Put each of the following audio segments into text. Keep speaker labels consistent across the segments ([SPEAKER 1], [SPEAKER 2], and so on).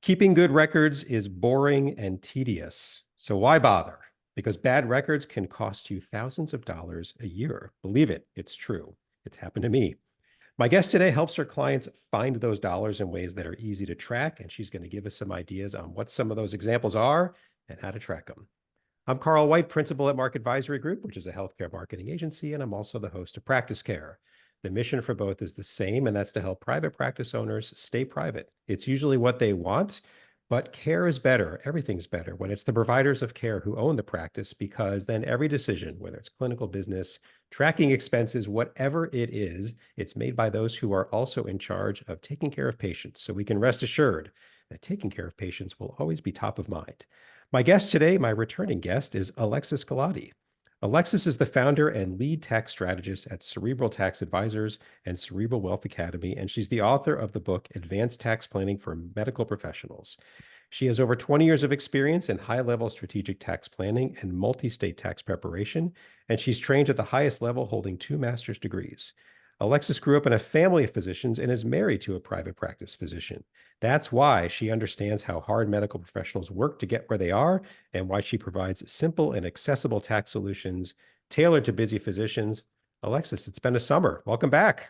[SPEAKER 1] Keeping good records is boring and tedious. So why bother? Because bad records can cost you thousands of dollars a year. Believe it, it's true. It's happened to me. My guest today helps her clients find those dollars in ways that are easy to track, and she's going to give us some ideas on what some of those examples are and how to track them. I'm Carl White, principal at Mark Advisory Group, which is a healthcare marketing agency, and I'm also the host of Practice Care. The mission for both is the same, and that's to help private practice owners stay private. It's usually what they want, but care is better. Everything's better when it's the providers of care who own the practice, because then every decision, whether it's clinical, business, tracking expenses, whatever it is, it's made by those who are also in charge of taking care of patients. So we can rest assured that taking care of patients will always be top of mind. My guest today, my returning guest, is Alexis Gallati. Alexis is the founder and lead tax strategist at Cerebral Tax Advisors and Cerebral Wealth Academy, and she's the author of the book Advanced Tax Planning for Medical Professionals. She has over 20 years of experience in high-level strategic tax planning and multi-state tax preparation, and she's trained at the highest level, holding 2 master's degrees. Alexis grew up in a family of physicians and is married to a private practice physician. That's why she understands how hard medical professionals work to get where they are, and why she provides simple and accessible tax solutions tailored to busy physicians. Alexis, it's been a summer. Welcome back.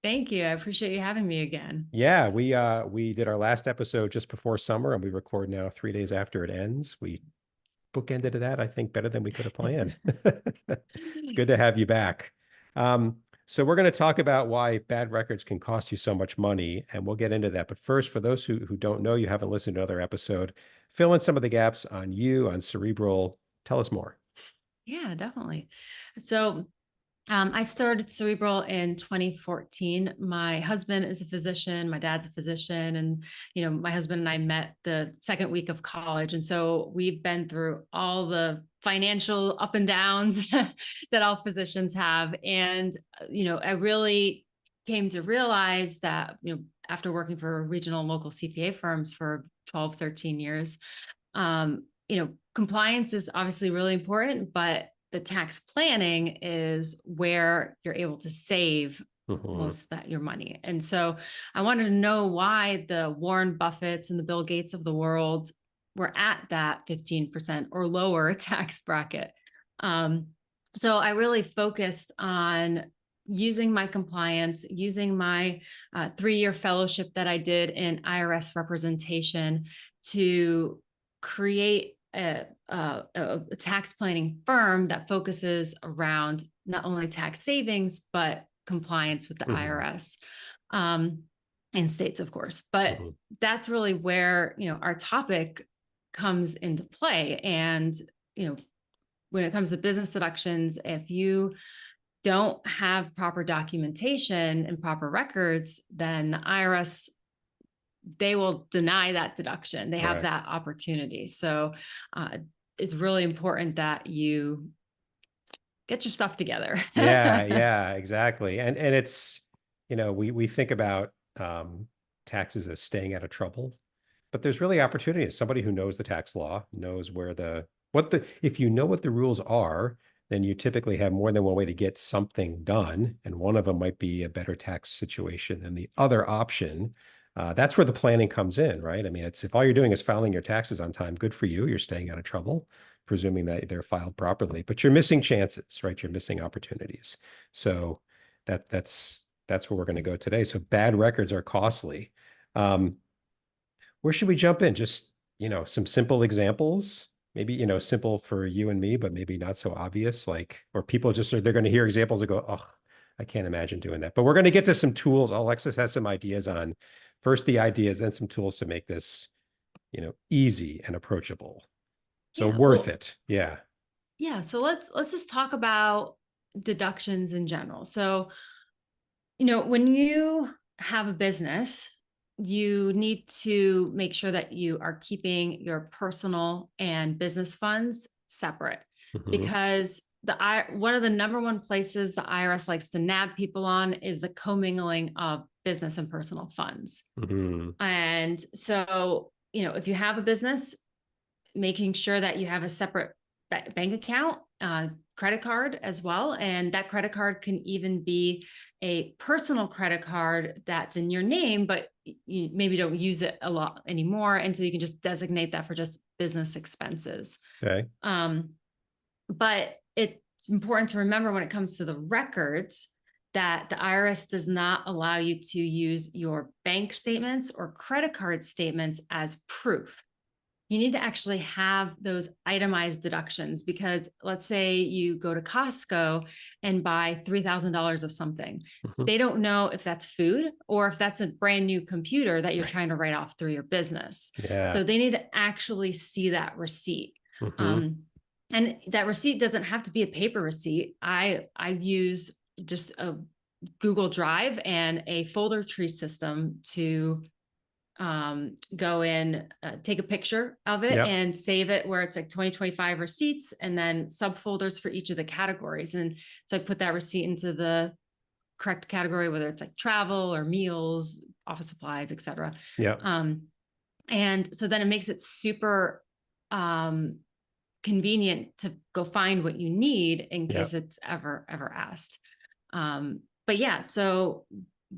[SPEAKER 2] Thank you. I appreciate you having me again.
[SPEAKER 1] Yeah, we did our last episode just before summer, and we record now 3 days after it ends. We bookended that, I think, better than we could have planned. It's good to have you back. So we're going to talk about why bad records can cost you so much money, and we'll get into that. But first, for those who don't know, you haven't listened to another episode, fill in some of the gaps on you, on Cerebral. Tell us more.
[SPEAKER 2] Yeah, definitely. So I started Cerebral in 2014. My husband is a physician. My dad's a physician. And, my husband and I met the second week of college. And so we've been through all the financial up and downs that all physicians have. And, I really came to realize that, after working for regional and local CPA firms for 12, 13 years, compliance is obviously really important, but the tax planning is where you're able to save most of your money. And so I wanted to know why the Warren Buffetts and the Bill Gates of the world were at that 15% or lower tax bracket. So I really focused on using my compliance, using my 3-year fellowship that I did in IRS representation to create a tax planning firm that focuses around not only tax savings, but compliance with the IRS and states, of course. But that's really where, our topic comes into play. And, when it comes to business deductions, if you don't have proper documentation and proper records, then the IRS, they will deny that deduction. They have that opportunity. So it's really important that you get your stuff together.
[SPEAKER 1] Yeah, exactly. And it's, we think about taxes as staying out of trouble, but there's really opportunity. As somebody who knows the tax law, knows if you know what the rules are, then you typically have more than one way to get something done. And one of them might be a better tax situation than the other option. That's where the planning comes in, right? I mean, if all you're doing is filing your taxes on time, good for you. You're staying out of trouble, presuming that they're filed properly, but you're missing chances, right? You're missing opportunities. So that's where we're going to go today. So bad records are costly. Where should we jump in? Just, some simple examples, maybe, simple for you and me, but maybe not so obvious, or people they're going to hear examples and go, oh, I can't imagine doing that. But we're going to get to some tools. Alexis has some ideas on first the ideas, then some tools to make this, easy and approachable. So worth it. Yeah.
[SPEAKER 2] Yeah. So let's just talk about deductions in general. So, when you have a business, you need to make sure that you are keeping your personal and business funds separate, because one of the number one places the IRS likes to nab people on is the commingling of business and personal funds. And so, if you have a business, making sure that you have a separate bank account credit card as well. And that credit card can even be a personal credit card that's in your name, but you maybe don't use it a lot anymore. And so you can just designate that for just business expenses.
[SPEAKER 1] Okay.
[SPEAKER 2] But it's important to remember when it comes to the records that the IRS does not allow you to use your bank statements or credit card statements as proof. You need to actually have those itemized deductions, because let's say you go to Costco and buy $3,000 of something. They don't know if that's food or if that's a brand new computer that you're trying to write off through your business.
[SPEAKER 1] Yeah.
[SPEAKER 2] So they need to actually see that receipt. And that receipt doesn't have to be a paper receipt. I use just a Google Drive and a folder tree system to go in, take a picture of it and save it where it's like 2025 receipts and then subfolders for each of the categories. And so I put that receipt into the correct category, whether it's like travel or meals, office supplies, etc. And so then it makes it super convenient to go find what you need in case it's ever asked. But yeah, so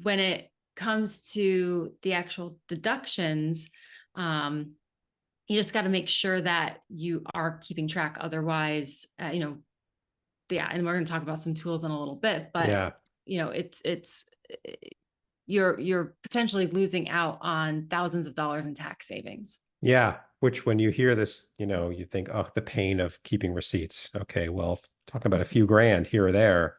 [SPEAKER 2] when it comes to the actual deductions, you just got to make sure that you are keeping track. Otherwise, and we're going to talk about some tools in a little bit, but you're potentially losing out on thousands of dollars in tax savings.
[SPEAKER 1] Yeah. Which when you hear this, you think, oh, the pain of keeping receipts. Okay. Well, talking about a few grand here or there,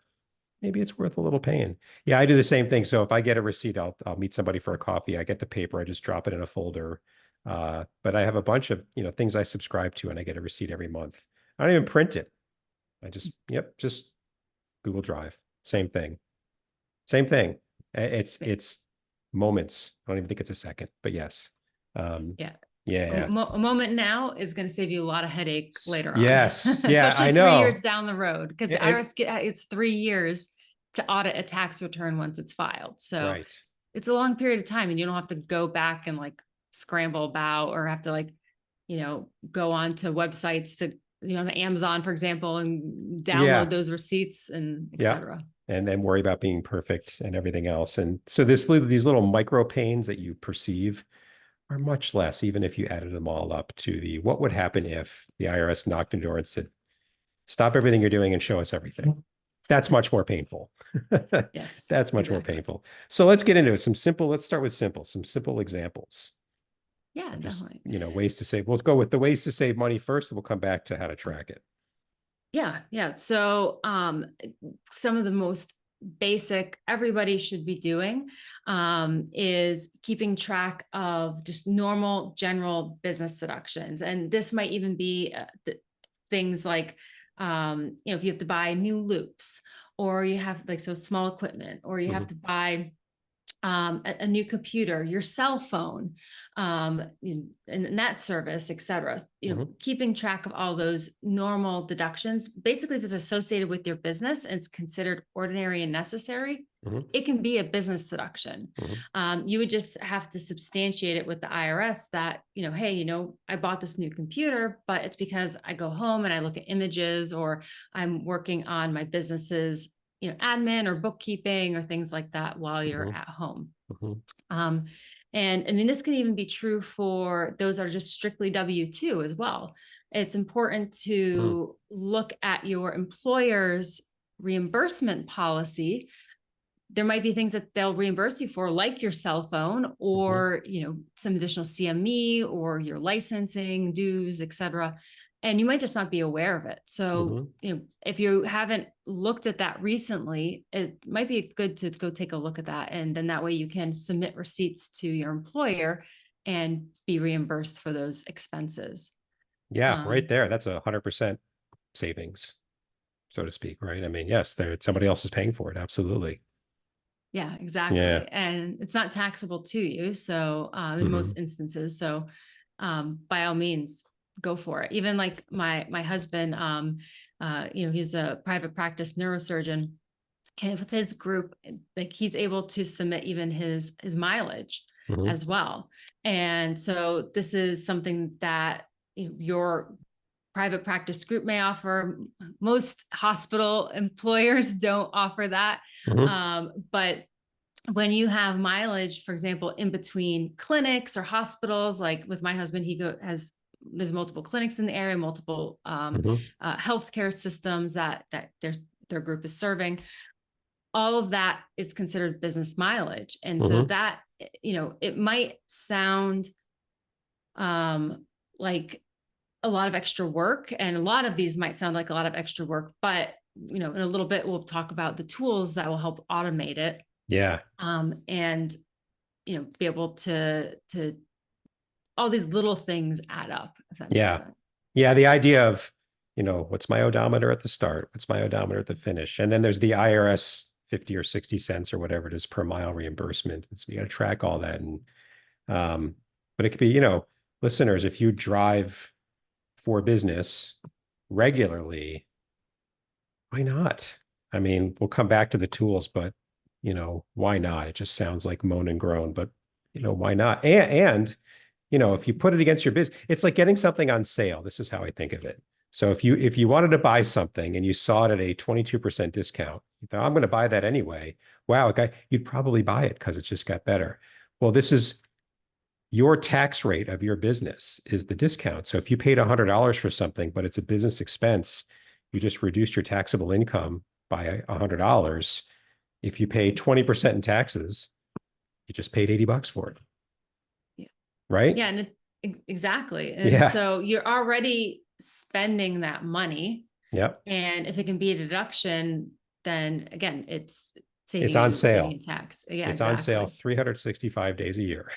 [SPEAKER 1] maybe it's worth a little pain. Yeah, I do the same thing. So if I get a receipt, I'll meet somebody for a coffee. I get the paper, I just drop it in a folder. But I have a bunch of things I subscribe to, and I get a receipt every month. I don't even print it. I just just Google Drive. Same thing. It's moments. I don't even think it's a second, but yes. Yeah.
[SPEAKER 2] A moment now is going to save you a lot of headache later on.
[SPEAKER 1] Yes. Yeah,
[SPEAKER 2] Especially
[SPEAKER 1] I know.
[SPEAKER 2] 3 years down the road, because the IRS it's 3 years to audit a tax return once it's filed. So it's a long period of time, and you don't have to go back and like scramble about, or have to like, go on to websites to, to Amazon, for example, and download those receipts and etc.
[SPEAKER 1] And then worry about being perfect and everything else. And so these little micro pains that you perceive are much less, even if you added them all up to the, what would happen if the IRS knocked on the door and said, stop everything you're doing and show us everything. That's much more painful.
[SPEAKER 2] Yes.
[SPEAKER 1] That's much more painful. So let's get into it. Let's start with some simple examples.
[SPEAKER 2] Yeah, definitely.
[SPEAKER 1] Ways to save. Let's go with the ways to save money first, and we'll come back to how to track it.
[SPEAKER 2] Yeah. So some of the most basic everybody should be doing is keeping track of just normal general business deductions. And this might even be things like, if you have to buy new loops, or you have so small equipment, or you have to buy a new computer, your cell phone, and that service, etc. Keeping track of all those normal deductions. Basically, if it's associated with your business and it's considered ordinary and necessary, it can be a business deduction. You would just have to substantiate it with the IRS that, hey, I bought this new computer, but it's because I go home and I look at images, or I'm working on my business's admin or bookkeeping or things like that while you're at home. And I mean, this can even be true for those that are just strictly W-2 as well. It's important to look at your employer's reimbursement policy. There might be things that they'll reimburse you for, like your cell phone, or, some additional CME, or your licensing dues, etc. And you might just not be aware of it. So, if you haven't looked at that recently, it might be good to go take a look at that. And then that way you can submit receipts to your employer and be reimbursed for those expenses.
[SPEAKER 1] Yeah, right there. That's 100% savings, so to speak, right? I mean, yes, somebody else is paying for it. Absolutely.
[SPEAKER 2] Yeah, exactly. Yeah. And it's not taxable to you. So in most instances, so by all means, go for it. Even like my husband, he's a private practice neurosurgeon, and with his group, like he's able to submit even his mileage as well. And so this is something that your private practice group may offer. Most hospital employers don't offer that. But when you have mileage, for example, in between clinics or hospitals, like with my husband, there's multiple clinics in the area, multiple healthcare systems that their group is serving. All of that is considered business mileage. And so that, it might sound like a lot of extra work, and a lot of these might sound like a lot of extra work, but in a little bit, we'll talk about the tools that will help automate it.
[SPEAKER 1] Yeah.
[SPEAKER 2] And, be able to all these little things add up. If that makes sense.
[SPEAKER 1] Yeah. The idea of, what's my odometer at the start? What's my odometer at the finish? And then there's the IRS 50 or 60 cents or whatever it is per mile reimbursement. And so you got to track all that. And, but it could be, listeners, if you drive for business regularly, why not? I mean, we'll come back to the tools, but why not? It just sounds like moan and groan, but why not? And if you put it against your business, it's like getting something on sale. This is how I think of it. So if you wanted to buy something and you saw it at a 22% discount, you thought, I'm going to buy that anyway. Wow, you'd probably buy it because it just got better. Well, this is your tax rate of your business is the discount. So if you paid $100 for something, but it's a business expense, you just reduced your taxable income by $100. If you pay 20% in taxes, you just paid $80 for it.
[SPEAKER 2] Yeah.
[SPEAKER 1] Right?
[SPEAKER 2] Yeah. And exactly. And so you're already spending that money.
[SPEAKER 1] Yep.
[SPEAKER 2] And if it can be a deduction, then again, it's
[SPEAKER 1] on sale.
[SPEAKER 2] Saving tax. Yeah,
[SPEAKER 1] it's on sale 365 days a year.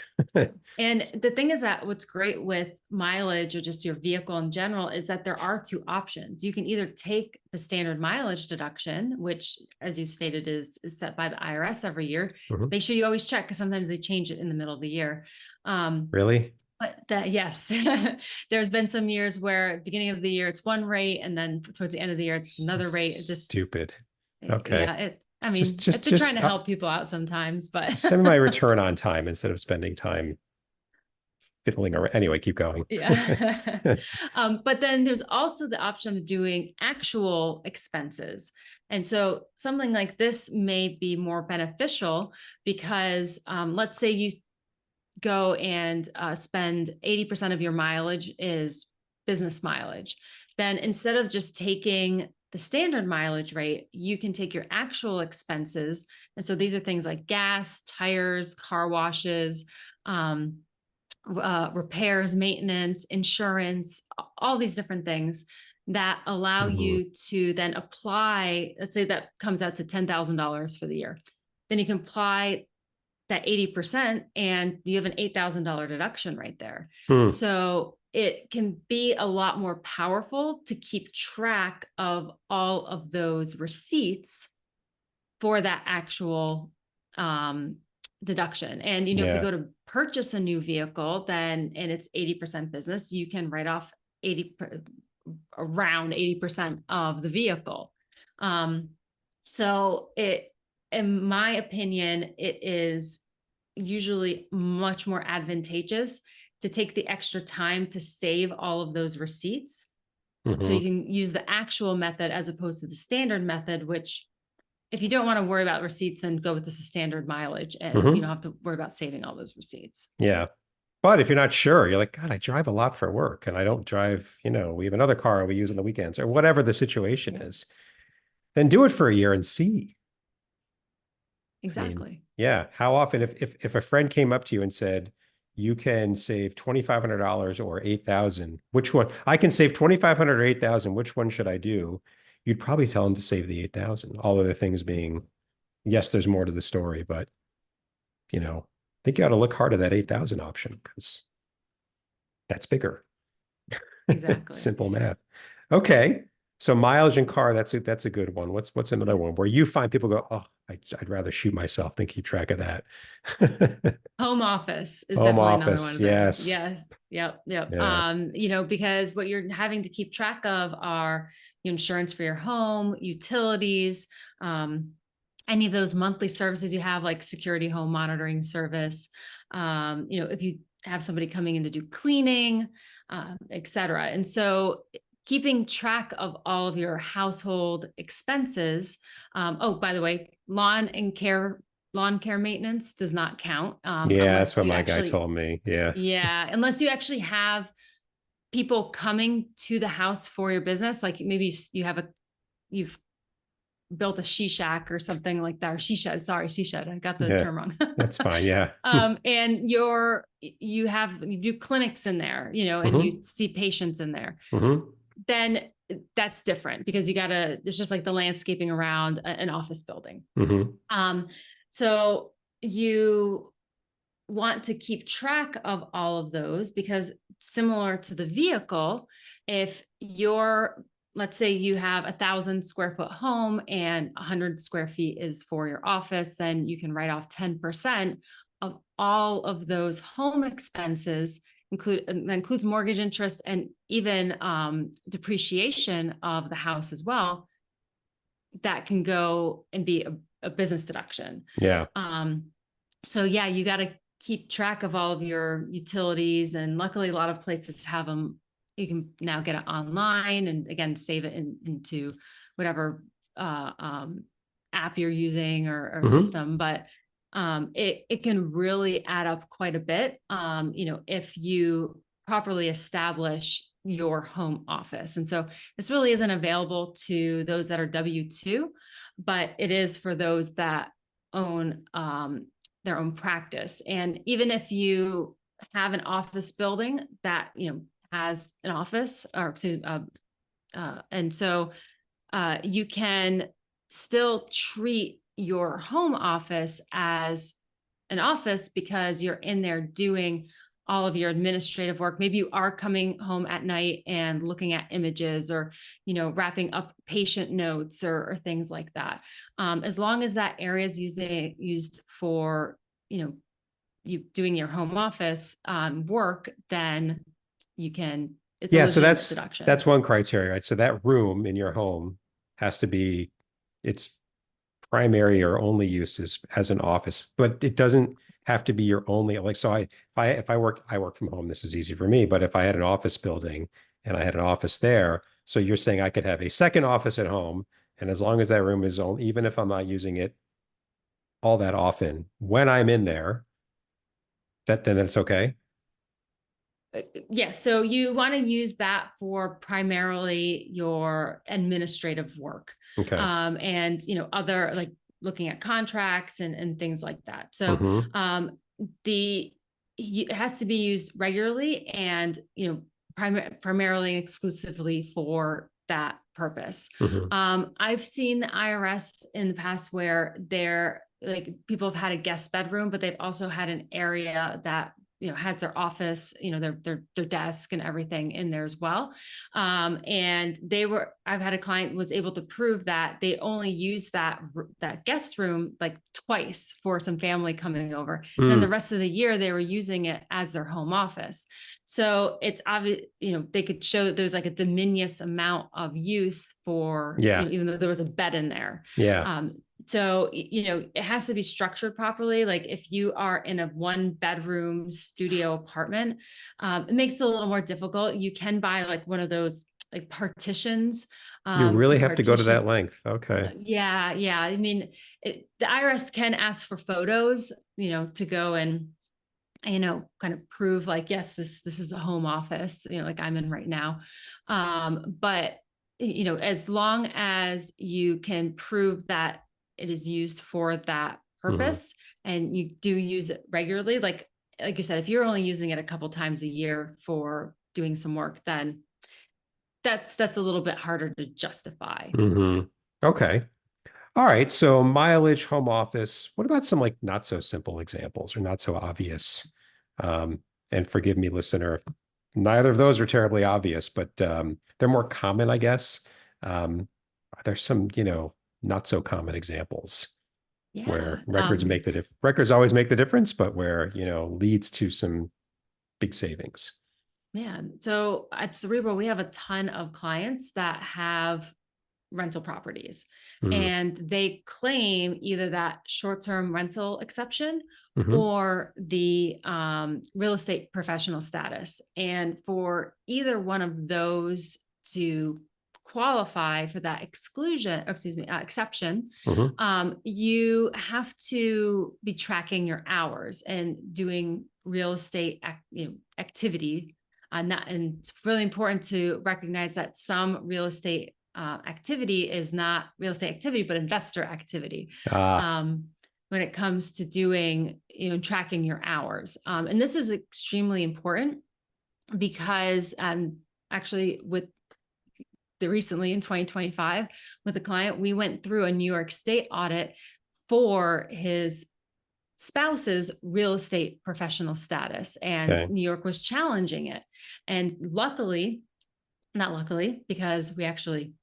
[SPEAKER 2] And the thing is that what's great with mileage or just your vehicle in general is that there are two options. You can either take the standard mileage deduction, which, as you stated, is set by the IRS every year. Make sure you always check, because sometimes they change it in the middle of the year.
[SPEAKER 1] Really?
[SPEAKER 2] But yes, there's been some years where beginning of the year it's one rate, and then towards the end of the year it's another rate. It's just
[SPEAKER 1] stupid. Okay.
[SPEAKER 2] Yeah. They're trying to help people out sometimes, but
[SPEAKER 1] send me my return on time instead of spending time fiddling around. Anyway, keep going.
[SPEAKER 2] Yeah. But then there's also the option of doing actual expenses. And so something like this may be more beneficial because let's say you go and spend 80% of your mileage is business mileage. Then instead of just taking the standard mileage rate, you can take your actual expenses. And so these are things like gas, tires, car washes, repairs, maintenance, insurance, all these different things that allow you to then apply. Let's say that comes out to $10,000 for the year. Then you can apply that 80% and you have an $8,000 deduction right there. So it can be a lot more powerful to keep track of all of those receipts for that actual deduction. And, if you go to purchase a new vehicle, then, and it's 80% business, you can write off around 80% of the vehicle. So in my opinion, it is usually much more advantageous to take the extra time to save all of those receipts. So you can use the actual method as opposed to the standard method, which if you don't want to worry about receipts, then go with the standard mileage and you don't have to worry about saving all those receipts.
[SPEAKER 1] Yeah. But if you're not sure, you're like, God, I drive a lot for work and I don't drive, we have another car we use on the weekends or whatever the situation is, then do it for a year and see.
[SPEAKER 2] Exactly.
[SPEAKER 1] How often, if a friend came up to you and said, you can save $2,500 or $8,000, which one? I can save $2,500 or $8,000. Which one should I do? You'd probably tell them to save the $8,000. All other things being, yes, there's more to the story, but I think you ought to look hard at that 8,000 option because that's bigger.
[SPEAKER 2] Exactly.
[SPEAKER 1] Simple math. Okay. So mileage and car, that's a good one. What's another one where you find people go, oh, I'd rather shoot myself than keep track of that.
[SPEAKER 2] Home office is
[SPEAKER 1] Home
[SPEAKER 2] definitely
[SPEAKER 1] office,
[SPEAKER 2] another one of
[SPEAKER 1] yes.
[SPEAKER 2] those. Yes. Yep.
[SPEAKER 1] Yeah.
[SPEAKER 2] Because what you're having to keep track of are your insurance for your home, utilities, any of those monthly services you have, like security home monitoring service. If you have somebody coming in to do cleaning, et cetera. And so keeping track of all of your household expenses. Oh, by the way, lawn care maintenance does not count
[SPEAKER 1] Yeah, that's
[SPEAKER 2] unless
[SPEAKER 1] what
[SPEAKER 2] you
[SPEAKER 1] my guy
[SPEAKER 2] actually,
[SPEAKER 1] told me. Yeah.
[SPEAKER 2] yeah, unless you actually have people coming to the house for your business. Like maybe you've built a she shack or something like that, or she shed. Sorry, she shed. I got the
[SPEAKER 1] Yeah.
[SPEAKER 2] term wrong.
[SPEAKER 1] That's fine. Yeah.
[SPEAKER 2] And you do clinics in there, and you
[SPEAKER 1] Hmm.
[SPEAKER 2] see patients in there.
[SPEAKER 1] Hmm.
[SPEAKER 2] Then that's different because there's just like the landscaping around an office building.
[SPEAKER 1] Hmm.
[SPEAKER 2] So you want to keep track of all of those because similar to the vehicle, if let's say you have 1,000 square foot home and 100 square feet is for your office, then you can write off 10% of all of those home expenses. That includes mortgage interest and even depreciation of the house as well. That can go and be a business deduction.
[SPEAKER 1] Yeah.
[SPEAKER 2] So yeah, you got to keep track of all of your utilities, and luckily a lot of places have them. You can now get it online and again save it into whatever app you're using or
[SPEAKER 1] Hmm.
[SPEAKER 2] system. But it can really add up quite a bit. If you properly establish your home office. And so this really isn't available to those that are W-2, but it is for those that own their own practice. And even if you have an office building that, has an office or and so you can still treat your home office as an office because you're in there doing all of your administrative work. Maybe you are coming home at night and looking at images or, wrapping up patient notes or things like that. As long as that area is used for, you doing your home office work, then it's a
[SPEAKER 1] Yeah. So
[SPEAKER 2] legitimate
[SPEAKER 1] that's
[SPEAKER 2] deduction.
[SPEAKER 1] that's one criteria, right? So that room in your home has to be its primary or only use is as an office, but it doesn't have to be your only, like, so I work from home, this is easy for me, but if I had an office building and I had an office there, so you're saying I could have a second office at home, and as long as that room is only, even if I'm not using it all that often, when I'm in there, then it's okay.
[SPEAKER 2] Yes. So you want to use that for primarily your administrative work.
[SPEAKER 1] Okay.
[SPEAKER 2] And, other like looking at contracts and things like that. So,
[SPEAKER 1] Hmm.
[SPEAKER 2] it has to be used regularly and, primarily and exclusively for that purpose.
[SPEAKER 1] Hmm.
[SPEAKER 2] I've seen the IRS in the past where people have had a guest bedroom, but they've also had an area that has their office, their desk and everything in there as well. And I've had a client was able to prove that they only used that guest room like twice for some family coming over. And then the rest of the year they were using it as their home office. So it's obvious, they could show that there's like a diminutive amount of use for,
[SPEAKER 1] Yeah.
[SPEAKER 2] even though there was a bed in there.
[SPEAKER 1] Yeah.
[SPEAKER 2] So, it has to be structured properly. Like if you are in a 1 bedroom studio apartment, it makes it a little more difficult. You can buy like one of those like partitions
[SPEAKER 1] You
[SPEAKER 2] to
[SPEAKER 1] really have to go to that
[SPEAKER 2] partition.
[SPEAKER 1] length. Okay.
[SPEAKER 2] Yeah. Yeah. I mean, the IRS can ask for photos, to go and, kind of prove like, yes, this is a home office, like I'm in right now. But, as long as you can prove that it is used for that
[SPEAKER 1] Hmm.
[SPEAKER 2] purpose and you do use it regularly, like you said, if you're only using it a couple times a year for doing some work, then that's a little bit harder to justify.
[SPEAKER 1] Hmm. Okay. All right. So mileage, home office. What about some like not so simple examples or not so obvious? And forgive me, listener, if neither of those are terribly obvious, but they're more common, I guess. Are there some, not so common examples
[SPEAKER 2] Yeah.
[SPEAKER 1] where records always make the difference, but where, leads to some big savings?
[SPEAKER 2] Yeah. So at Cerebral, we have a ton of clients that have rental properties
[SPEAKER 1] Mm-hmm.
[SPEAKER 2] and they claim either that short-term rental exception
[SPEAKER 1] Mm-hmm.
[SPEAKER 2] or the real estate professional status. And for either one of those to qualify for that exception, you have to be tracking your hours and doing real estate activity. And it's really important to recognize that some real estate activity is not real estate activity, but investor activity. When it comes to doing, tracking your hours. And this is extremely important because actually recently in 2025 with a client, we went through a New York State audit for his spouse's real estate professional status, and New York was challenging it. And not luckily, because we actually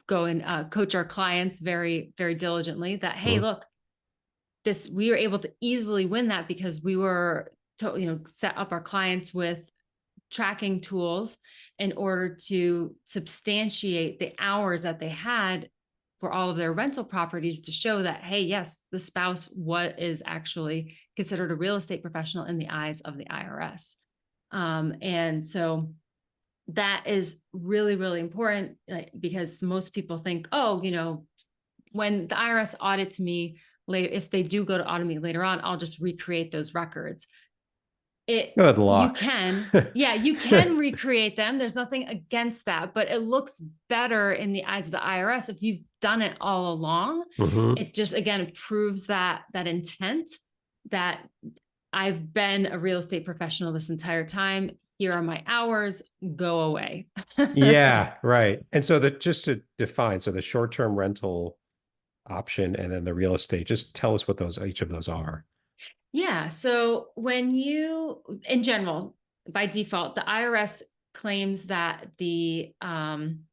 [SPEAKER 2] go and coach our clients very, very diligently that, hey, look, we were able to easily win that because we were set up our clients with tracking tools in order to substantiate the hours that they had for all of their rental properties to show that, hey, yes, the spouse is actually considered a real estate professional in the eyes of the IRS. And so that is really, really important because most people think, oh, when the IRS audits me later, if they do go to audit me later on, I'll just recreate those records.
[SPEAKER 1] Good luck.
[SPEAKER 2] You can recreate them. There's nothing against that, but it looks better in the eyes of the IRS if you've done it all along. It just, again, proves that intent that I've been a real estate professional this entire time. Here are my hours, go away.
[SPEAKER 1] Yeah, right. And so just to define, so the short-term rental option and then the real estate, just tell us what each of those are.
[SPEAKER 2] Yeah. So in general, by default, the IRS claims that when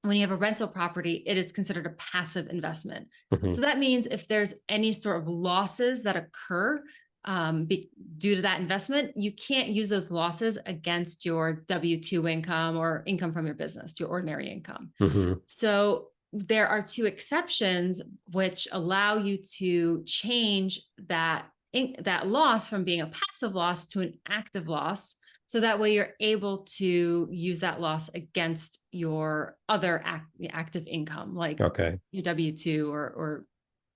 [SPEAKER 2] you have a rental property, it is considered a passive investment. So that means if there's any sort of losses that occur due to that investment, you can't use those losses against your W-2 income or income from your business, your ordinary income. So there are two exceptions which allow you to change that loss from being a passive loss to an active loss. So that way you're able to use that loss against your other active income, like your W-2 or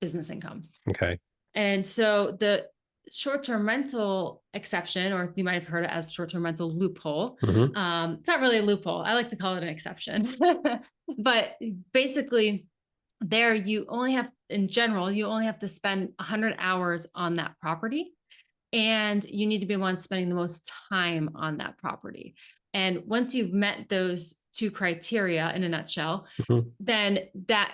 [SPEAKER 2] business income.
[SPEAKER 1] Okay.
[SPEAKER 2] And so the short-term rental exception, or you might have heard it as short-term rental loophole. It's not really a loophole. I like to call it an exception. But basically, you only have to spend 100 hours on that property, and you need to be the one spending the most time on that property. And once you've met those two criteria in a nutshell, then that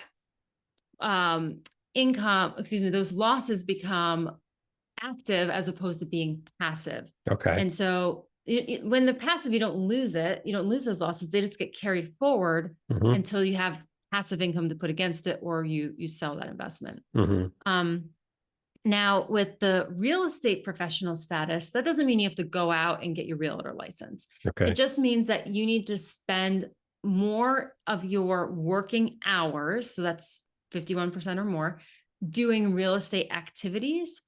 [SPEAKER 2] those losses become active as opposed to being passive.
[SPEAKER 1] Okay.
[SPEAKER 2] And so when the passive, you don't lose those losses. They just get carried forward until you have passive income to put against it, or you sell that investment. Now, with the real estate professional status, that doesn't mean you have to go out and get your realtor license. It just means that you need to spend more of your working hours, so that's 51% or more, doing real estate activities,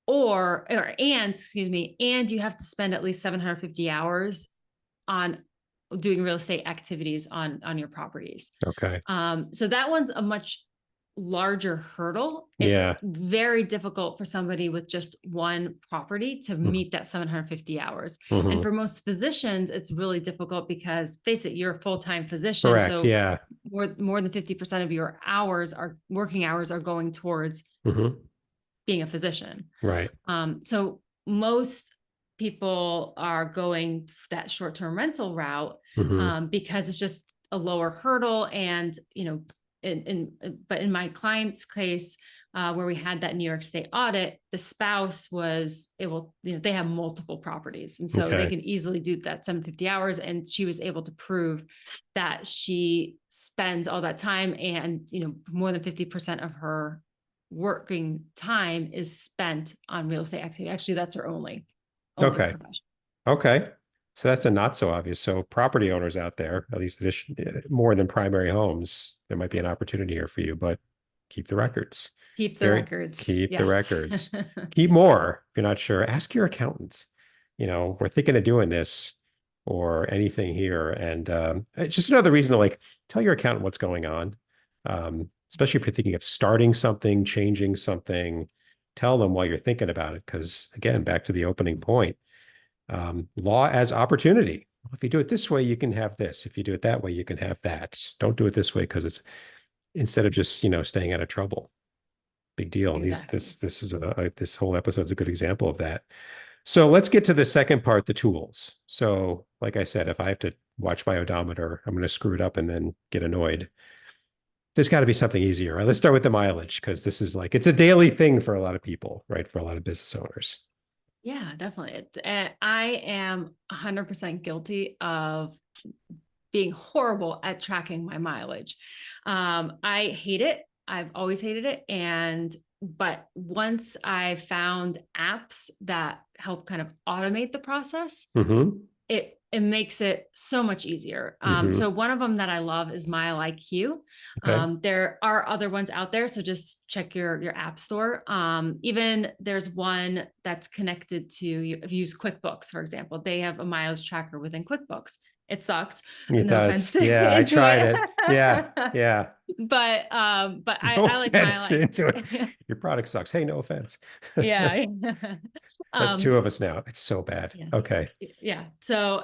[SPEAKER 2] and you have to spend at least 750 hours on doing real estate activities on your properties.
[SPEAKER 1] Okay.
[SPEAKER 2] So that one's a much larger hurdle. It's very difficult for somebody with just one property to meet that 750 hours. And for most physicians, it's really difficult because, face it, you're a full-time physician.
[SPEAKER 1] Correct.
[SPEAKER 2] So more than 50% of your working hours are going towards being a physician.
[SPEAKER 1] Right.
[SPEAKER 2] So most people are going that short-term rental route because it's just a lower hurdle. And, but in my client's case, where we had that New York State audit, the spouse was able, they have multiple properties. And so they can easily do that 750 hours. And she was able to prove that she spends all that time, and, more than 50% of her working time is spent on real estate activity. Actually, that's her only profession.
[SPEAKER 1] Okay. So that's a not so obvious. So property owners out there, at least more than primary homes, there might be an opportunity here for you, but keep the records.
[SPEAKER 2] Keep the records.
[SPEAKER 1] Keep the records. Keep more. If you're not sure, ask your accountant. We're thinking of doing this. or anything here. And it's just another reason to like tell your accountant what's going on. Especially if you're thinking of starting something, changing something, tell them while you're thinking about it. Because again, back to the opening point, law as opportunity. If you do it this way, you can have this. If you do it that way, you can have that. Don't do it this way because it's instead of just, staying out of trouble. Big deal. And
[SPEAKER 2] Exactly.
[SPEAKER 1] this is this whole episode is a good example of that. So let's get to the second part, the tools. So, like I said, if I have to watch my odometer, I'm going to screw it up and then get annoyed. There's got to be something easier. Let's start with the mileage because this is like it's a daily thing for a lot of people, right? For a lot of business owners.
[SPEAKER 2] Yeah, definitely. And I am 100% guilty of being horrible at tracking my mileage. I hate it. I've always hated it. But once I found apps that help kind of automate the process,
[SPEAKER 1] Mm-hmm.
[SPEAKER 2] it makes it so much easier.
[SPEAKER 1] Mm-hmm.
[SPEAKER 2] So one of them that I love is Mile IQ.
[SPEAKER 1] Okay.
[SPEAKER 2] There are other ones out there, so just check your app store. Even there's one that's connected to if you use QuickBooks, for example, they have a mileage tracker within QuickBooks. It sucks.
[SPEAKER 1] It
[SPEAKER 2] No offense
[SPEAKER 1] does. Yeah, I
[SPEAKER 2] into
[SPEAKER 1] tried it. Yeah,
[SPEAKER 2] it.
[SPEAKER 1] yeah.
[SPEAKER 2] But
[SPEAKER 1] No
[SPEAKER 2] I like
[SPEAKER 1] offense
[SPEAKER 2] Mile
[SPEAKER 1] into it.
[SPEAKER 2] IQ.
[SPEAKER 1] Your product sucks. Hey, no offense.
[SPEAKER 2] Yeah.
[SPEAKER 1] So that's two of us now. It's so bad.
[SPEAKER 2] Yeah.
[SPEAKER 1] Okay.
[SPEAKER 2] Yeah. So,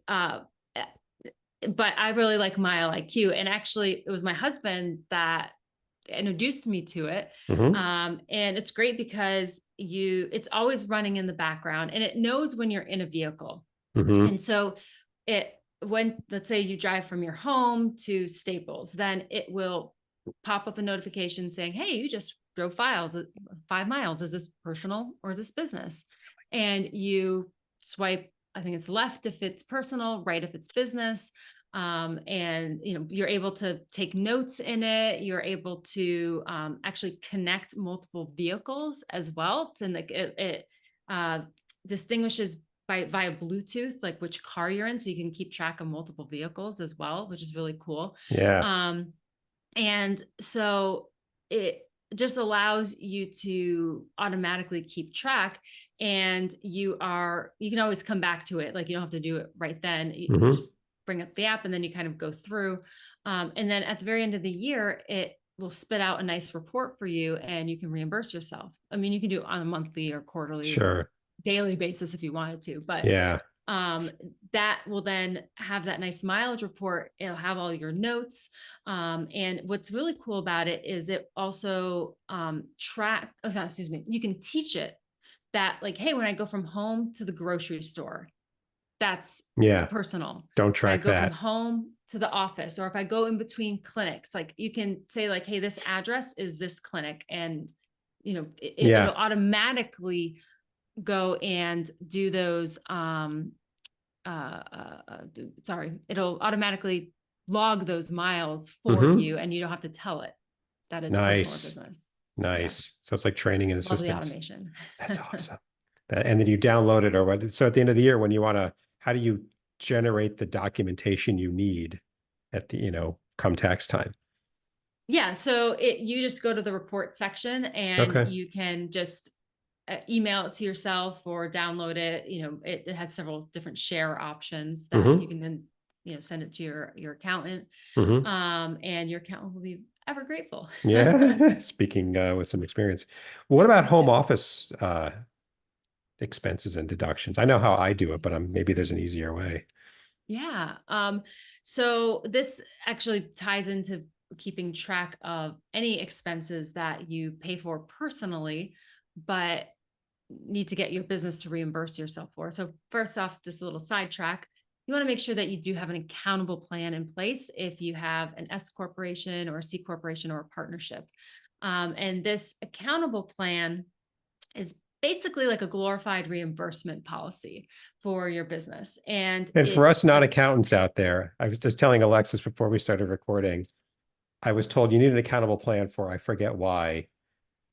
[SPEAKER 2] but I really like Mile IQ. And actually, it was my husband that introduced me to it.
[SPEAKER 1] Mm-hmm.
[SPEAKER 2] And it's great because it's always running in the background and it knows when you're in a vehicle.
[SPEAKER 1] Mm-hmm.
[SPEAKER 2] And so when, let's say you drive from your home to Staples, then it will pop up a notification saying, hey, you just drove 5 miles. Is this personal or is this business? And you swipe, I think it's left if it's personal, right if it's business. And you're able to take notes in it. You're able to actually connect multiple vehicles as well. And it distinguishes via Bluetooth, like which car you're in. So you can keep track of multiple vehicles as well, which is really cool.
[SPEAKER 1] Yeah.
[SPEAKER 2] And so it just allows you to automatically keep track, and you can always come back to it. Like you don't have to do it right then. You just bring up the app and then you kind of go through. And then at the very end of the year, it will spit out a nice report for you and you can reimburse yourself. I mean, you can do it on a monthly or quarterly or daily basis if you wanted to, but
[SPEAKER 1] yeah.
[SPEAKER 2] That will then have that nice mileage report. It'll have all your notes. And what's really cool about it is it also you can teach it that like, hey, when I go from home to the grocery store, that's personal.
[SPEAKER 1] Don't track
[SPEAKER 2] when I go
[SPEAKER 1] that.
[SPEAKER 2] from home to the office, or if I go in between clinics, like you can say like, hey, this address is this clinic. And, it'll automatically go and do those it'll automatically log those miles for you and you don't have to tell it that it's personal or business.
[SPEAKER 1] Nice. So it's like training an assistant.
[SPEAKER 2] Love the automation.
[SPEAKER 1] That's awesome. And then you download it or what? So at the end of the year, when you how do you generate the documentation you need at the, come tax time?
[SPEAKER 2] Yeah. So you just go to the report section and you can just email it to yourself or download it. It has several different share options that you can then, send it to your accountant. And your accountant will be ever grateful.
[SPEAKER 1] Yeah. Speaking with some experience. What about home office expenses and deductions? I know how I do it, but maybe there's an easier way.
[SPEAKER 2] Yeah. So this actually ties into keeping track of any expenses that you pay for personally, but need to get your business to reimburse yourself for. So first off, just a little sidetrack. You want to make sure that you do have an accountable plan in place if you have an S corporation or a C corporation or a partnership. And this accountable plan is basically like a glorified reimbursement policy for your business. And
[SPEAKER 1] for us non-accountants out there, I was just telling Alexis before we started recording, I was told you need an accountable plan for, I forget why.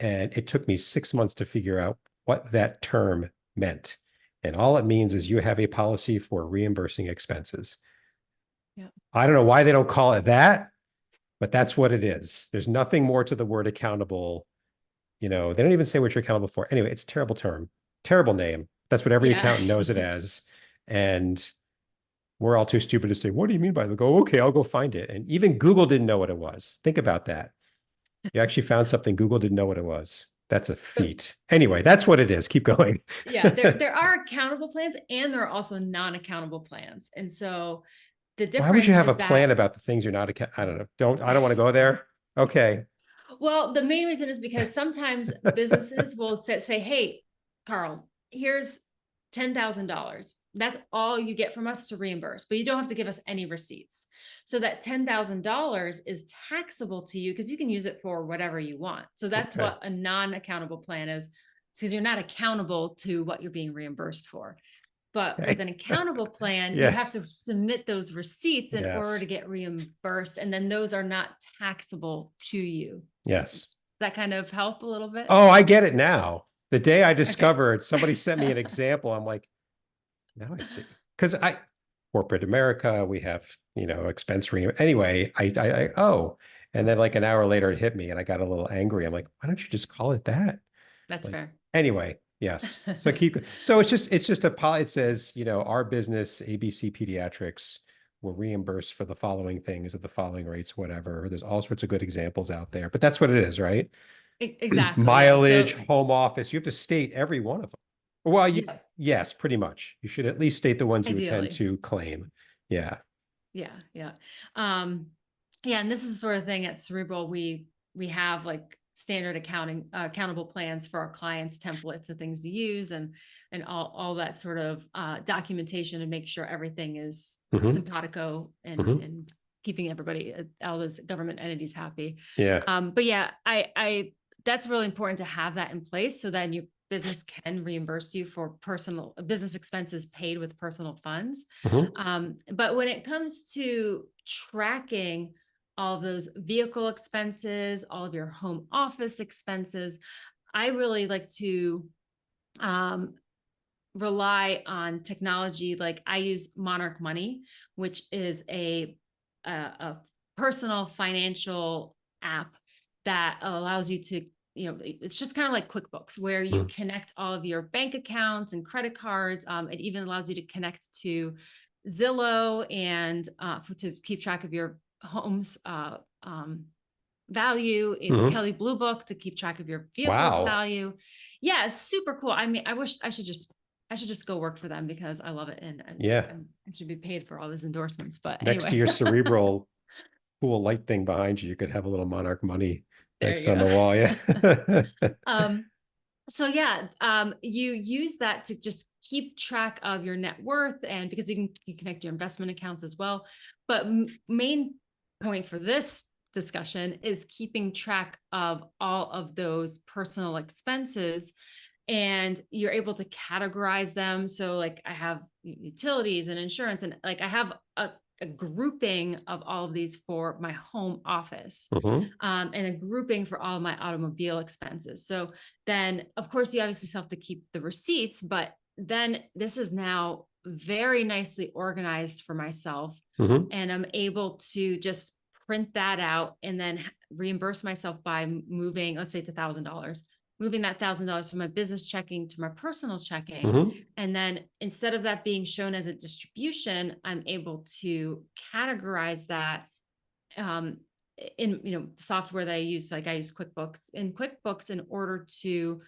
[SPEAKER 1] And it took me 6 months to figure out what that term meant. And all it means is you have a policy for reimbursing expenses. Yeah. I don't know why they don't call it that, but that's what it is. There's nothing more to the word accountable. They don't even say what you're accountable for. Anyway, it's a terrible term, terrible name. That's what every accountant knows it as. And We're all too stupid to say, what do you mean by that? Go, okay, I'll go find it. And even Google didn't know what it was. Think about that. You actually found something Google didn't know what it was. That's a
[SPEAKER 2] So
[SPEAKER 1] feat. Anyway, that's what it is. Keep going.
[SPEAKER 2] yeah, there are accountable plans and there are also non-accountable plans. And so the
[SPEAKER 1] Why would you
[SPEAKER 2] difference
[SPEAKER 1] have a
[SPEAKER 2] is
[SPEAKER 1] plan
[SPEAKER 2] that
[SPEAKER 1] about the things you're not, I don't know. I don't want to go there. Okay.
[SPEAKER 2] well, the main reason is because sometimes businesses will say, hey, Carl, here's $10,000. That's all you get from us to reimburse, but you don't have to give us any receipts. So that $10,000 is taxable to you because you can use it for whatever you want. So that's
[SPEAKER 1] Okay.
[SPEAKER 2] what a non-accountable plan is, because you're not accountable to what you're being reimbursed for. But with an accountable plan, you have
[SPEAKER 1] Yes.
[SPEAKER 2] to submit those receipts in order to
[SPEAKER 1] Yes.
[SPEAKER 2] get reimbursed. And then those are not taxable to you.
[SPEAKER 1] Yes.
[SPEAKER 2] That kind of help a little bit?
[SPEAKER 1] Oh, I get it now. The day I
[SPEAKER 2] Okay.
[SPEAKER 1] discovered, somebody sent me an example. I'm like, now I see. Because corporate America, we have, expense anyway, oh, and then like an hour later it hit me and I got a little angry. I'm like, why don't you just call it that?
[SPEAKER 2] That's
[SPEAKER 1] Like,
[SPEAKER 2] fair.
[SPEAKER 1] anyway, yes. So it's just it says, our business, ABC Pediatrics, will reimburse for the following things at the following rates, whatever. There's all sorts of good examples out there, but that's what it is, right?
[SPEAKER 2] Exactly. Yeah.
[SPEAKER 1] Mileage,
[SPEAKER 2] So
[SPEAKER 1] home office, you have to state every one of them. Well,
[SPEAKER 2] yeah,
[SPEAKER 1] yes, pretty much. You should at least state the ones you intend
[SPEAKER 2] ideally.
[SPEAKER 1] to claim. Yeah.
[SPEAKER 2] Yeah. Yeah. Um, yeah. And this is the sort of thing at Cerebral, we have like standard accountable plans for our clients, templates and things to use and all that sort of documentation to make sure everything is
[SPEAKER 1] Hmm.
[SPEAKER 2] simpatico
[SPEAKER 1] Hmm.
[SPEAKER 2] and keeping everybody, all those government entities happy.
[SPEAKER 1] Yeah.
[SPEAKER 2] But yeah, I that's really important to have that in place so that your business can reimburse you for personal business expenses paid with personal funds.
[SPEAKER 1] Hmm.
[SPEAKER 2] But when it comes to tracking all of those vehicle expenses, all of your home office expenses, I really like to um, rely on technology. Like I use Monarch Money, which is a personal financial app that allows you to, it's just kind of like QuickBooks where you
[SPEAKER 1] Hmm.
[SPEAKER 2] connect all of your bank accounts and credit cards. It even allows you to connect to Zillow and to keep track of your home's value,
[SPEAKER 1] Hmm.
[SPEAKER 2] Kelly Blue Book to keep track of your vehicle's
[SPEAKER 1] Wow.
[SPEAKER 2] value. Yeah, it's super cool. I mean, I should just go work for them because I love it
[SPEAKER 1] Yeah.
[SPEAKER 2] and I should be paid for all these endorsements. But
[SPEAKER 1] Next to
[SPEAKER 2] anyway,
[SPEAKER 1] your Cerebral cool light thing behind you, you could have a little Monarch Money
[SPEAKER 2] there
[SPEAKER 1] next
[SPEAKER 2] you
[SPEAKER 1] on the wall. Yeah.
[SPEAKER 2] go. So yeah, you use that to just keep track of your net worth and because you connect your investment accounts as well. But main point for this discussion is keeping track of all of those personal expenses and you're able to categorize them. So like I have utilities and insurance and like I have a grouping of all of these for my home office
[SPEAKER 1] Hmm.
[SPEAKER 2] and a grouping for all of my automobile expenses. So then, of course, you obviously still have to keep the receipts, but then this is now very nicely organized for myself.
[SPEAKER 1] Hmm.
[SPEAKER 2] And I'm able to just print that out and then reimburse myself by moving, let's say it's $1,000, moving that $1,000 from my business checking to my personal checking.
[SPEAKER 1] Hmm.
[SPEAKER 2] And then instead of that being shown as a distribution, I'm able to categorize that um, in software that I use. Like I use QuickBooks in order to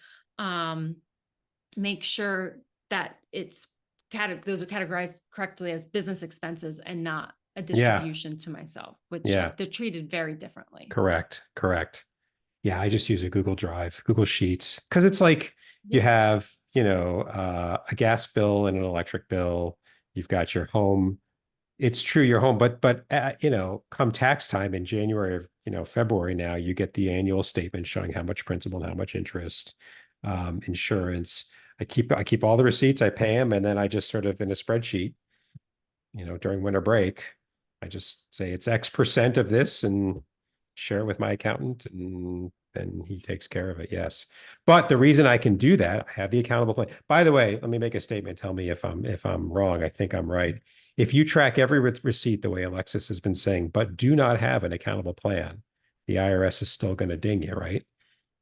[SPEAKER 2] make sure that those are categorized correctly as business expenses and not a
[SPEAKER 1] Yeah.
[SPEAKER 2] distribution to myself, which
[SPEAKER 1] Yeah.
[SPEAKER 2] they're treated very differently.
[SPEAKER 1] Correct. Correct. Yeah, I just use a Google Drive, Google Sheets, because it's like you
[SPEAKER 2] Yeah.
[SPEAKER 1] have, a gas bill and an electric bill. You've got your home. It's true, your home, but come tax time in January of, February now, you get the annual statement showing how much principal and how much interest, insurance. I keep all the receipts, I pay them, and then I just sort of in a spreadsheet, during winter break, I just say it's X% of this and share it with my accountant, and then he takes care of it. Yes. But the reason I can do that, I have the accountable plan. By the way, let me make a statement. Tell me if I'm wrong. I think I'm right. If you track every receipt the way Alexis has been saying, but do not have an accountable plan, the IRS is still going to ding you, right?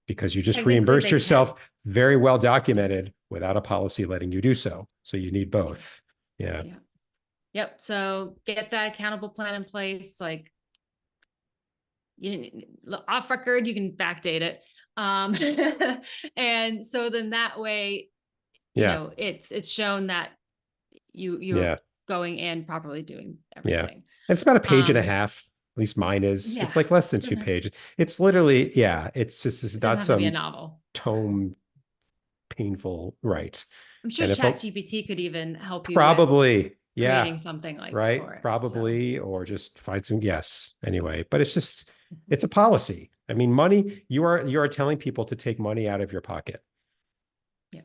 [SPEAKER 1] Because you just
[SPEAKER 2] Technically,
[SPEAKER 1] reimbursed
[SPEAKER 2] they can.
[SPEAKER 1] yourself very well
[SPEAKER 2] Yes.
[SPEAKER 1] documented without a policy letting you do so. So you need
[SPEAKER 2] Yeah.
[SPEAKER 1] both. Yeah.
[SPEAKER 2] Yeah. Yep. So get that accountable plan in place. Like, off record, you can backdate it. And so then that way,
[SPEAKER 1] Yeah.
[SPEAKER 2] it's shown that you're
[SPEAKER 1] Yeah.
[SPEAKER 2] going and properly doing
[SPEAKER 1] Yeah.
[SPEAKER 2] everything.
[SPEAKER 1] And it's about a page and a
[SPEAKER 2] Um,
[SPEAKER 1] half. At least mine is. It's
[SPEAKER 2] yeah,
[SPEAKER 1] like less than
[SPEAKER 2] it
[SPEAKER 1] two
[SPEAKER 2] doesn't
[SPEAKER 1] pages. It's literally, yeah, it's
[SPEAKER 2] doesn't
[SPEAKER 1] not
[SPEAKER 2] have to be a
[SPEAKER 1] some
[SPEAKER 2] novel.
[SPEAKER 1] tome painful, right?
[SPEAKER 2] I'm sure
[SPEAKER 1] And if a,
[SPEAKER 2] ChatGPT could even help you with
[SPEAKER 1] probably, yeah,
[SPEAKER 2] creating something like
[SPEAKER 1] right,
[SPEAKER 2] for it. So
[SPEAKER 1] probably, or just find some, yes, anyway, but it's just, it's a policy. I mean, money, you are telling people to take money out of your pocket.
[SPEAKER 2] yeah,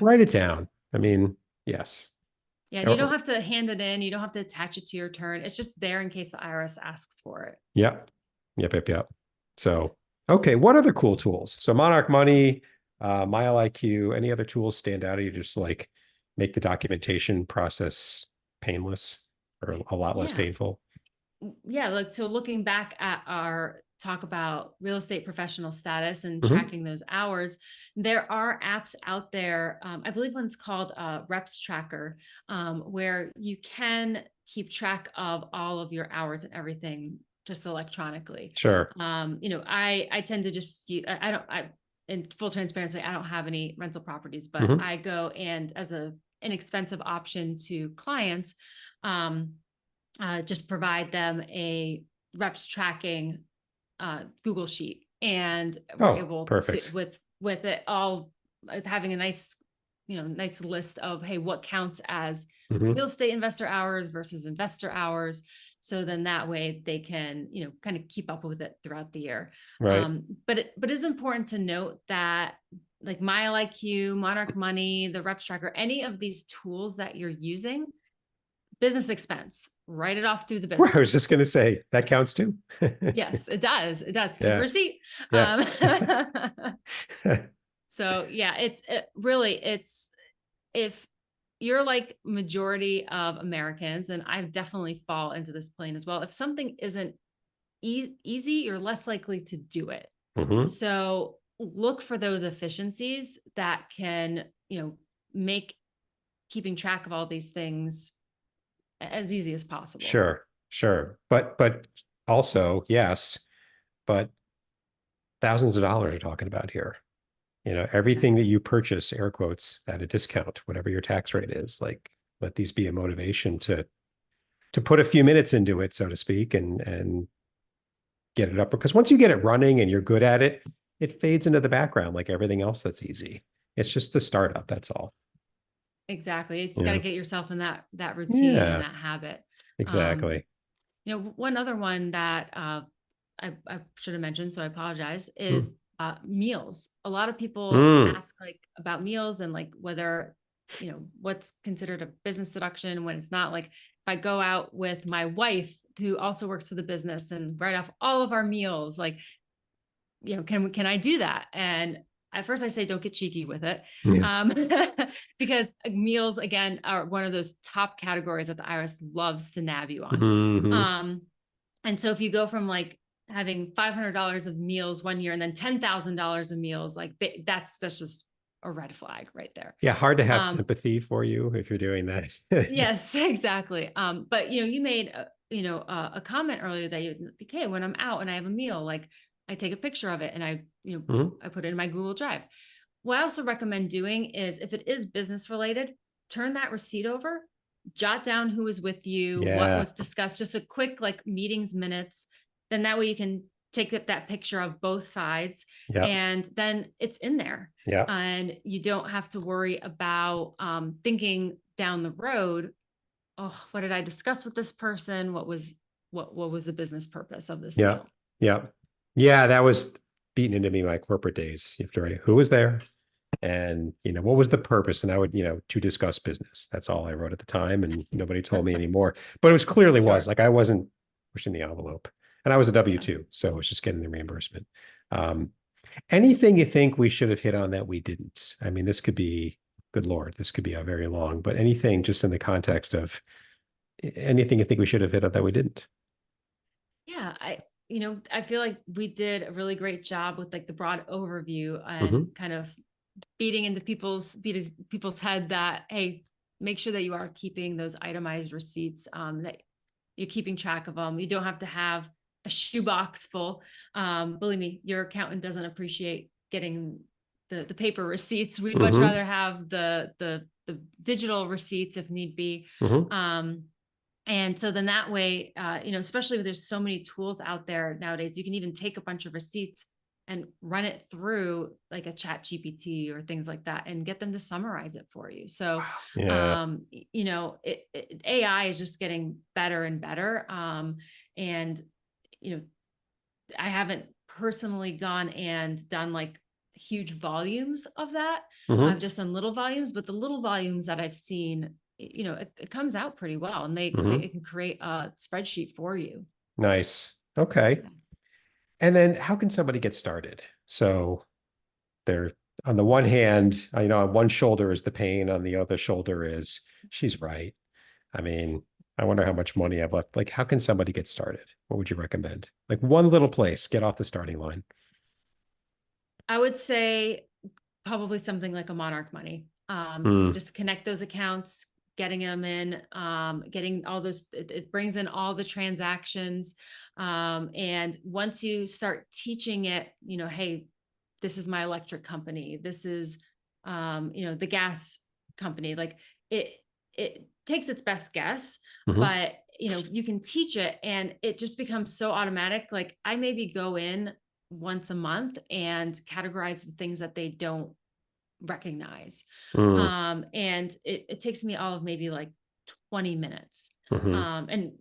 [SPEAKER 1] Write it
[SPEAKER 2] exactly.
[SPEAKER 1] down. I mean, yes.
[SPEAKER 2] Yeah, and you don't have to hand it in. You don't have to attach it to your return. It's just there in case the IRS asks for it.
[SPEAKER 1] Yep. Yep. Yep. Yep. So, okay. What other cool tools? So Monarch Money, Mile IQ, any other tools stand out? Or you just like make the documentation process painless or a lot less
[SPEAKER 2] Yeah.
[SPEAKER 1] painful?
[SPEAKER 2] Yeah, like so looking back at our talk about real estate professional status and
[SPEAKER 1] Hmm.
[SPEAKER 2] tracking those hours, there are apps out there. I believe one's called Reps Tracker, where you can keep track of all of your hours and everything just electronically.
[SPEAKER 1] Sure.
[SPEAKER 2] I tend to just I don't I in full transparency, I don't have any rental properties, but
[SPEAKER 1] Hmm.
[SPEAKER 2] I go and as a inexpensive option to clients. Just provide them a reps tracking Google sheet, and we're
[SPEAKER 1] Oh,
[SPEAKER 2] able to
[SPEAKER 1] perfect.
[SPEAKER 2] with it all having a nice list of, hey, what counts as
[SPEAKER 1] Hmm.
[SPEAKER 2] real estate investor hours versus investor hours. So then that way they can, kind of keep up with it throughout the year.
[SPEAKER 1] Right.
[SPEAKER 2] But it's important to note that like Mile IQ, Monarch Money, the Reps Tracker, any of these tools that you're using, business expense, write it off through the
[SPEAKER 1] I was just
[SPEAKER 2] business.
[SPEAKER 1] going to say that counts
[SPEAKER 2] Yes.
[SPEAKER 1] too.
[SPEAKER 2] Yes, it does. It does. Keep a
[SPEAKER 1] Yeah.
[SPEAKER 2] receipt.
[SPEAKER 1] Yeah.
[SPEAKER 2] So yeah, it's if you're like majority of Americans, and I definitely fall into this plane as well. If something isn't easy, you're less likely to do it.
[SPEAKER 1] Hmm.
[SPEAKER 2] So look for those efficiencies that can, make keeping track of all these things as easy as possible.
[SPEAKER 1] Sure. Sure. But also, yes, but thousands of dollars we're talking about here.
[SPEAKER 2] Yeah.
[SPEAKER 1] Everything that you purchase, air quotes, at a discount, whatever your tax rate is, like let these be a motivation to put a few minutes into it, so to speak, and get it up. Because once you get it running and you're good at it, it fades into the background like everything else that's easy. It's just the startup, that's all.
[SPEAKER 2] Exactly. It's got to
[SPEAKER 1] Yeah.
[SPEAKER 2] get yourself in that routine and
[SPEAKER 1] Yeah,
[SPEAKER 2] that habit. Um,
[SPEAKER 1] exactly.
[SPEAKER 2] one other one that I should have mentioned, so I apologize,
[SPEAKER 1] Hmm.
[SPEAKER 2] is meals. A lot of people
[SPEAKER 1] Mm.
[SPEAKER 2] ask like about meals and like whether, what's considered a business deduction when it's not. Like if I go out with my wife who also works for the business and write off all of our meals, like, can I do that? And at first I say, don't get cheeky with it.
[SPEAKER 1] Yeah.
[SPEAKER 2] Um, because meals again are one of those top categories that the IRS loves to nab you on.
[SPEAKER 1] Hmm.
[SPEAKER 2] Um, and so if you go from like having $500 of meals one year and then $10,000 of meals, like that's just a red flag right there.
[SPEAKER 1] Yeah, hard to have
[SPEAKER 2] Um,
[SPEAKER 1] sympathy for you if you're doing that.
[SPEAKER 2] yes, exactly. But you made a comment earlier that okay, when I'm out and I have a meal, like I take a picture of it and
[SPEAKER 1] Mhm.
[SPEAKER 2] I put it in my Google Drive. What I also recommend doing is if it is business related, turn that receipt over, jot down who was with you, what
[SPEAKER 1] Yeah.
[SPEAKER 2] was discussed, just a quick like meetings minutes. Then that way you can take that picture of both sides,
[SPEAKER 1] Yeah.
[SPEAKER 2] and then it's in there,
[SPEAKER 1] Yeah.
[SPEAKER 2] and you don't have to worry about thinking down the road, oh, what did I discuss with this person? What was the business purpose of this
[SPEAKER 1] Yeah.
[SPEAKER 2] meal?
[SPEAKER 1] Yeah. Yeah. That was beaten into me my corporate days. You have to write who was there and, what was the purpose? And I would, to discuss business. That's all I wrote at the time. And nobody told me anymore. But it was clearly was
[SPEAKER 2] Sure.
[SPEAKER 1] like I wasn't pushing the envelope. And I was a W
[SPEAKER 2] Yeah.
[SPEAKER 1] 2. So it was just getting the reimbursement. Um, Anything you think we should have hit on that we didn't? I mean, this could be, good Lord, this could be a very long, but anything just in the context of anything you think we should have hit on that we didn't?
[SPEAKER 2] Yeah. I feel like we did a really great job with like the broad overview
[SPEAKER 1] Hmm.
[SPEAKER 2] and kind of beating into people's head that, hey, make sure that you are keeping those itemized receipts, that you're keeping track of them. You don't have to have a shoebox full. Believe me, your accountant doesn't appreciate getting the paper receipts. We'd much rather have the digital receipts if need be. And so then that way, especially when there's so many tools out there nowadays, you can even take a bunch of receipts and run it through like a chat GPT or things like that and get them to summarize it for you. So, AI is just getting better and better. And, I haven't personally gone and done like huge volumes of that. I've just done little volumes, but the little volumes that I've seen, it comes out pretty well, and they can create a spreadsheet for you.
[SPEAKER 1] Nice. Okay.
[SPEAKER 2] Yeah.
[SPEAKER 1] And then how can somebody get started? So they're on the one hand, on one shoulder is the pain, on the other shoulder is she's right. I mean, I wonder how much money I've left. Like, how can somebody get started? What would you recommend? Like one little place, get off the starting line.
[SPEAKER 2] I would say probably something like a Monarch Money. Just connect those accounts, getting them in, getting all those, it brings in all the transactions. And once you start teaching it, hey, this is my electric company. This is, the gas company. Like it takes its best guess, but you can teach it and it just becomes so automatic. Like I maybe go in once a month and categorize the things that they don't recognize. And it takes me all of maybe like 20 minutes. And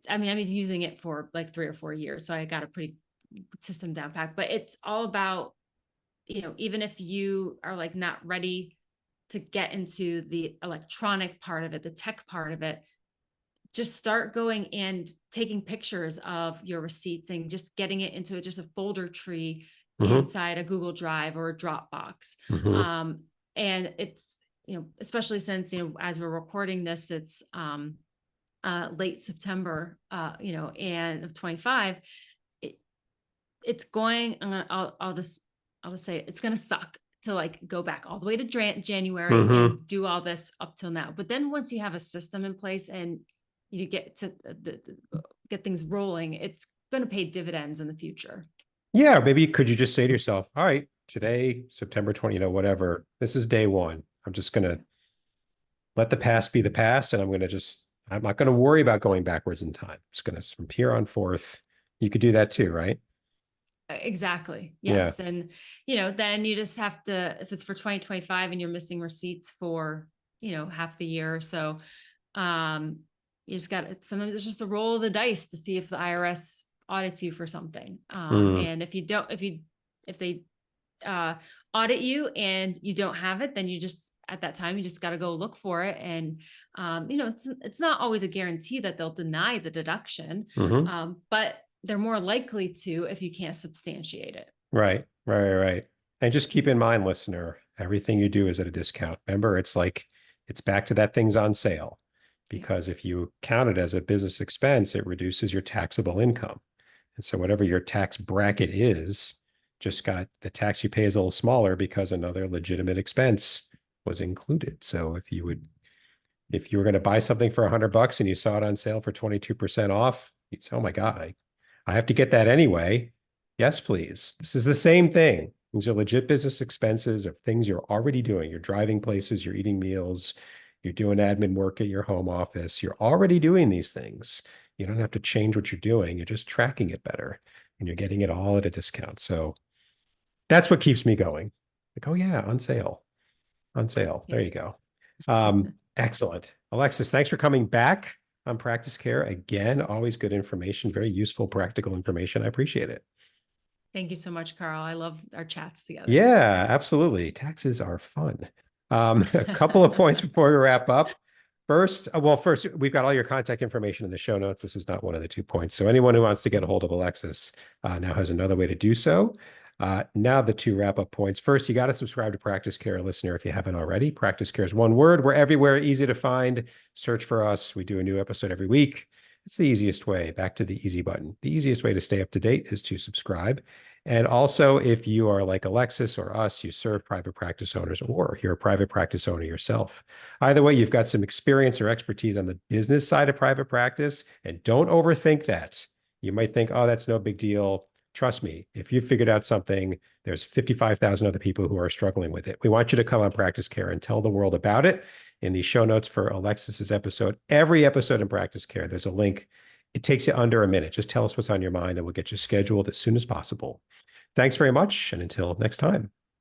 [SPEAKER 2] I've been using it for like 3 or 4 years. So I got a pretty system down pat, but it's all about, even if you are like not ready to get into the electronic part of it, the tech part of it, just start going and taking pictures of your receipts and just getting it into just a folder tree inside a Google Drive or a Dropbox. And it's, especially since, as we're recording this, it's late September, and of 25, it's going, I'll just say it's going to suck to like go back all the way to January and do all this up till now. But then once you have a system in place and you get to get things rolling, it's going to pay dividends in the future.
[SPEAKER 1] Yeah. Maybe could you just say to yourself, all right, today, September 20, whatever, this is day one. I'm just going to let the past be the past. And I'm not going to worry about going backwards in time. It's going to, from here on forth, you could do that too, right?
[SPEAKER 2] Exactly. Yes. Yeah. And, then you just have to, if it's for 2025 and you're missing receipts for, half the year or so, you just sometimes it's just a roll of the dice to see if the IRS audits you for something. And if they audit you and you don't have it, then at that time, you just got to go look for it. And, it's not always a guarantee that they'll deny the deduction, but they're more likely to if you can't substantiate it.
[SPEAKER 1] Right. And just keep in mind, listener, everything you do is at a discount. Remember, it's back to that thing's on sale, because if you count it as a business expense, it reduces your taxable income. And so whatever your tax bracket is, just got the tax you pay is a little smaller because another legitimate expense was included. So if you were going to buy something for $100 and you saw it on sale for 22% off, you'd say, oh my God, I have to get that anyway. Yes, please. This is the same thing. These are legit business expenses of things you're already doing. You're driving places, you're eating meals, you're doing admin work at your home office. You're already doing these things. You don't have to change what you're doing. You're just tracking it better and you're getting it all at a discount. So that's what keeps me going. Like, oh yeah, on sale. There you go. Excellent. Alexis, thanks for coming back on Practice Care. Again, always good information, very useful, practical information. I appreciate it.
[SPEAKER 2] Thank you so much, Carl. I love our chats together.
[SPEAKER 1] Yeah, absolutely. Taxes are fun. A couple of points before we wrap up. First, we've got all your contact information in the show notes. This is not one of the 2 points. So anyone who wants to get a hold of Alexis now has another way to do so. Now the 2 wrap-up points. First, you got to subscribe to Practice Care, listener, if you haven't already. Practice Care is one word. We're everywhere, easy to find. Search for us. We do a new episode every week. It's the easiest way. Back to the easy button. The easiest way to stay up to date is to subscribe. And also, if you are like Alexis or us, you serve private practice owners, or you're a private practice owner yourself. Either way, you've got some experience or expertise on the business side of private practice, and don't overthink that. You might think, oh, that's no big deal. Trust me, if you figured out something, there's 55,000 other people who are struggling with it. We want you to come on Practice Care and tell the world about it. In the show notes for Alexis's episode, every episode in Practice Care, there's a link. It takes you under a minute. Just tell us what's on your mind and we'll get you scheduled as soon as possible. Thanks very much. And until next time.